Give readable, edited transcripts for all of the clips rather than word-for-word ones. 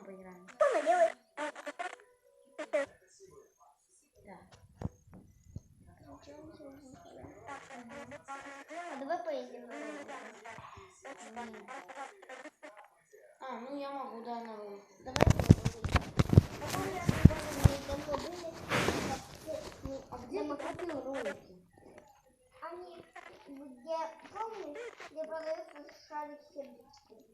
потом поиграем. Что она делает? Да. А давай поедем на ролике. А, ну я могу, да, на ролик. Давай поедем. А где ты купил ролики? Они, где, помнишь, где продается шарик сердечки?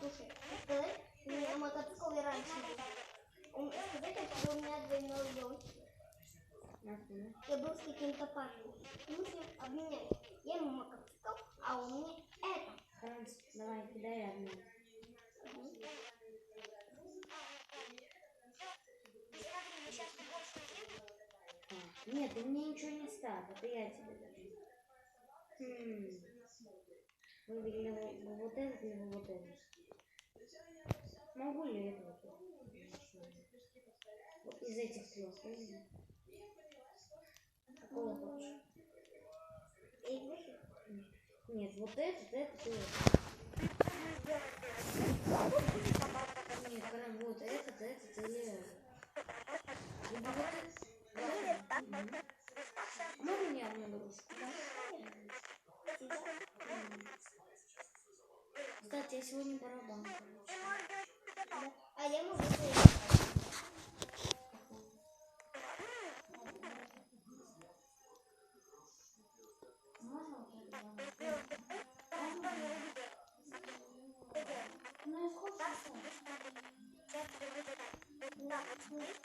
Слушай, сказать, у меня мотоцикл раньше был. Сказать, что у меня двойной велосипед. Я был с каким-то парнем. Мы с ним обменялись. Я ему мотоцикл, а он мне это. Франц, давай, кидай одну. Нет, ты мне ничего не ставь, это я тебе даю. Выбери вот этот или вот этот. Могу ли это вот? Вот из этих трех, выбери. Какого хочешь? Нет, вот этот и этот. Нет, прям вот этот или этот. Либо вот этот. Можно мне одну игрушку? Кстати, я сегодня барабан получил. А я могу Ну, я сколько?